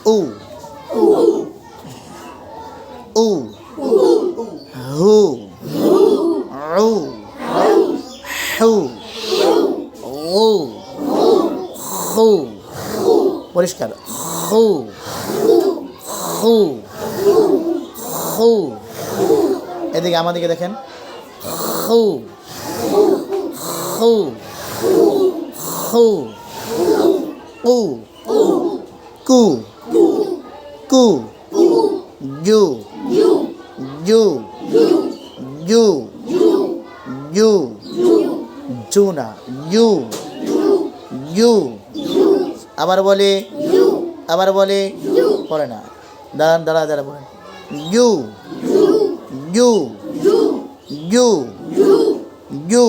উ উ হু উ হু উ হু পরিষ্কার হু হু হু এদিকে আমাদেরকে দেখেন হু হু হু উ কু কু জু জু জু জু জু না জু জু আবার বলে পড়ে না দাঁড়া বলেন জু জু জু জু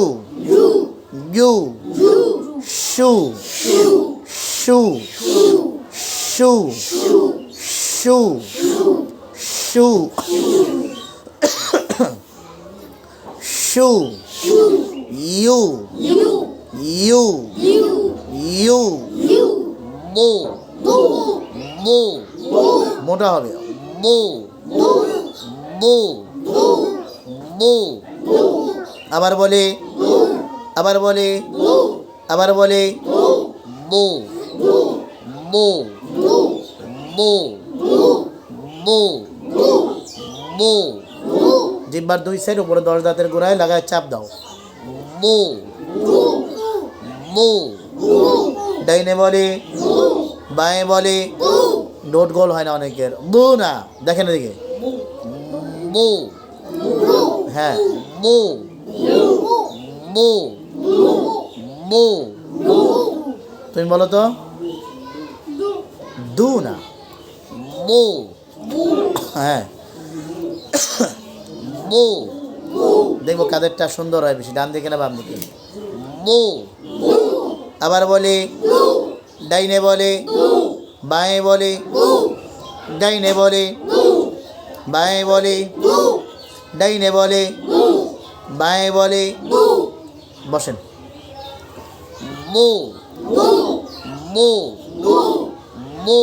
জু শু শু শু শু শু শু ইউ ইউ ইউ মো মো মোটা হবে মো মো মো আবার বলে মো মো মো মো মো জিহ্বার দুই সাইড উপরে 10 দাঁতের গোড়ায় লাগায় চাপ দাও মো মো ডাইনে বলে বাঁয়ে বলে নোট গোল হয় না অনেকের বু না দেখেন এদিকে মো হ্যাঁ মো মো মো তুমি বলো তো দু না মো হ্যাঁ মো দেখবো কাদেরটা সুন্দর হয় বেশি ডান দিকে না বাম দিকে মো আবার বলে ডাইনে বলে বাঁয়ে বলে ডাইনে বলে বাঁয়ে বলে ডাইনে বলে বাঁয়ে বলে বসেন মো মো মো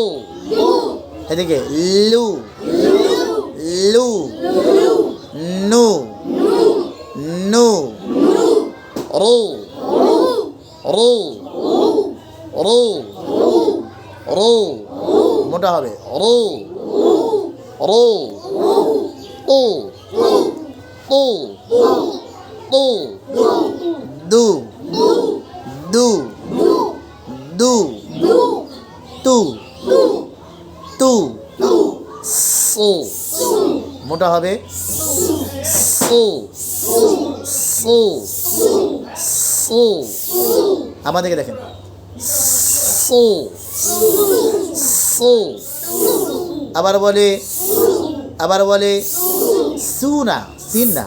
এদিকে লু লু নু নু রো রো রো রো মোটা হবে রো রো ও ও ও দু দু দু তু তু সো মোটা হবে সো সো সো আমাদেরকে দেখেন সো সো আবার বলে সু না সিন না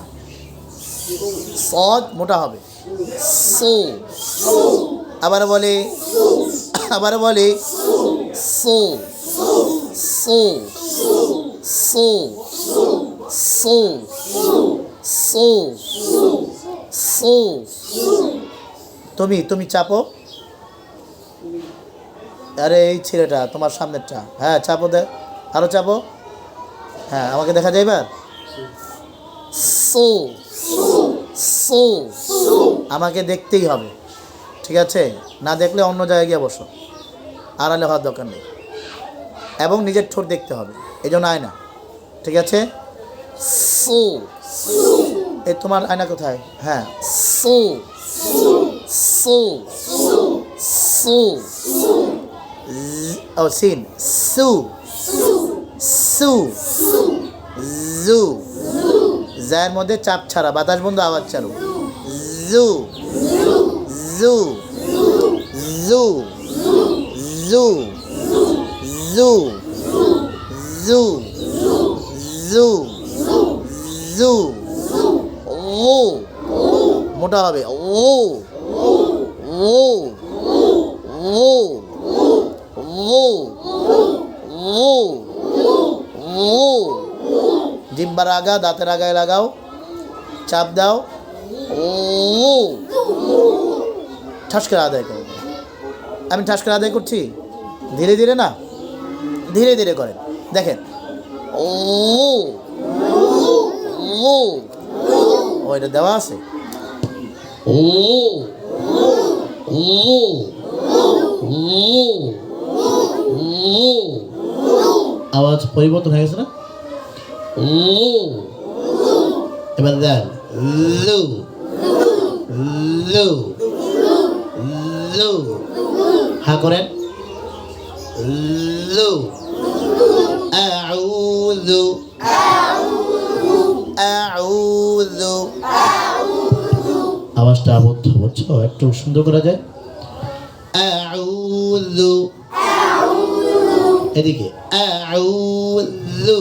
সদ মোটা হবে সো আবার বলে so so so so so so তুমি চাপো আরে এই ছেলেটা তোমার সামনেরটা হ্যাঁ চাপো দেখ আরো চাপো হ্যাঁ আমাকে দেখা যায় এবার সো সো আমাকে দেখতেই হবে ঠিক আছে না দেখলে অন্য জায়গায় গিয়ে বসো আড়ালে হওয়ার দরকার নেই এবং নিজের ঠোঁট দেখতে হবে এই জন্য আয়না ঠিক আছে সো এই তোমার আয়না কোথায় হ্যাঁ সো সো সো ও সিন সু সু জু জায়ের মধ্যে চাপ ছাড়া বাতাস বন্ধ আওয়াজ চালু জু জু জু জু জু জু জু জু ও মোটা হবে ও ও ও ও ও ও জিহ্বার আগা দাঁতের আগায় লাগাও চাপ দাও ও ঠাস করে আদায় করো আমি ঠাস করে আদায় করছি ধীরে ধীরে না ধীরে ধীরে করেন। দেখেন, ও ও ও এটা দেওয়া আছে। ও ও ও ও আওয়াজ পরিবর্তন হয়ে গেছে না? ও এবার দেন লু লু লু, হা করেন লু, আউযু আউযু, আওয়াজটা আবদ্ধ, বুঝছো? একটু সুন্দর করা যায়। আউযু, এদিকে আউযু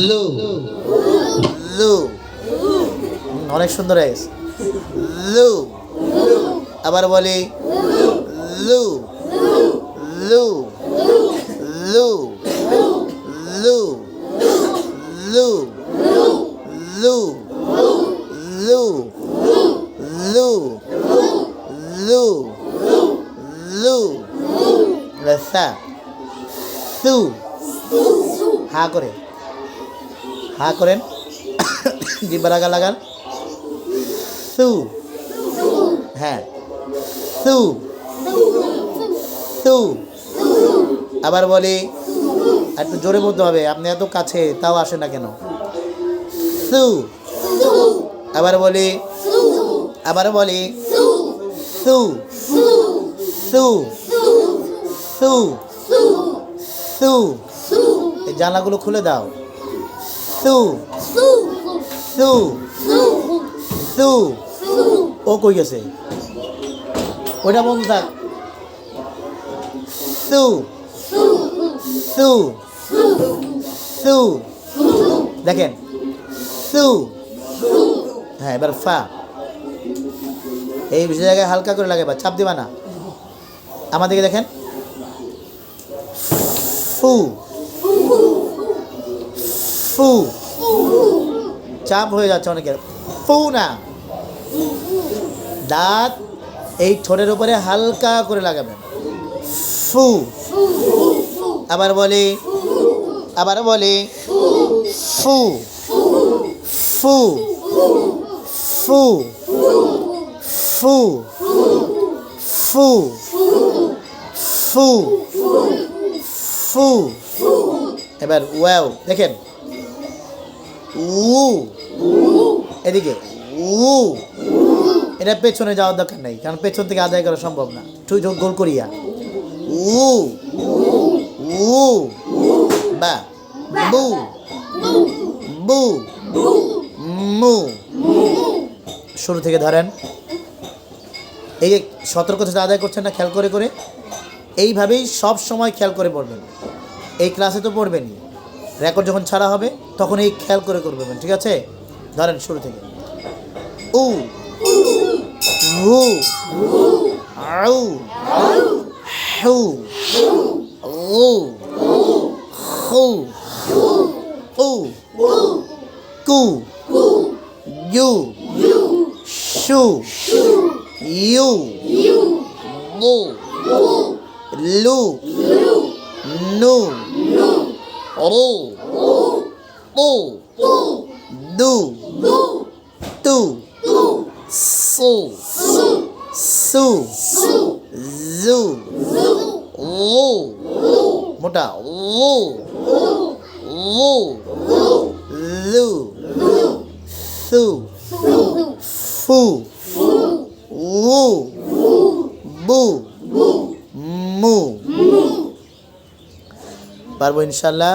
লু লু, অনেক সুন্দর হয়ে গেছে। লু, আবার বলি লু লু লু লু লু লু লু লু লু লু, সা সু, হা করে, হা করেন, জিহ্বা লাগা লাগান, সু, হ্যাঁ সু সু, আবার বলি, একটু জোরে বলতে হবে, আপনি এত কাছে তাও আসে না কেন? সু, আবার বলি, আবার বলি সু সু সু সু, এই জানলাগুলো খুলে দাও। সু সু সু, ও কই গেছে? ওটা বন্ধ থাক। সু সু সু, দেখেন সু, হ্যাঁ এবার ফা, এই বিশেষ জায়গায় হালকা করে লাগে, বা চাপ দিবা না। আমাদেরকে দেখেন, ফু ফু, চাপ হয়ে যাচ্ছে অনেকের, ফু না, দাঁত এই ঠোঁটের উপরে হালকা করে লাগাবেন, ফু। আবার বলি, আবার বলি ফু ফু ফু ফু ফু ফু ফু, এবার ওয়াও, দেখেন উ, এদিকে উ, এটা পেছনে যাওয়ার দরকার নেই, কারণ পেছন থেকে আদায় করা সম্ভব না। তুই যখন গোল করিয়া উ উ, বা বু বু মু, শুরু থেকে ধরেন। এই যে সতর্কতা আদায় করছেন না, খেয়াল করে করে, এইভাবেই সব সময় খেয়াল করে পড়বেন। এই ক্লাসে তো পড়বেনই, রেকর্ড যখন ছাড়া হবে তখন এই খেয়াল করে করবেন, ঠিক আছে? ধরেন শুরু থেকে, উ হু আউ হু উ হু উ কু ইউ শু ইউ মু লু নু রু পু দু তু সু সু জু উ, মোটা উ উ লু সু ফু উ বু মু। পারবো ইনশাল্লাহ।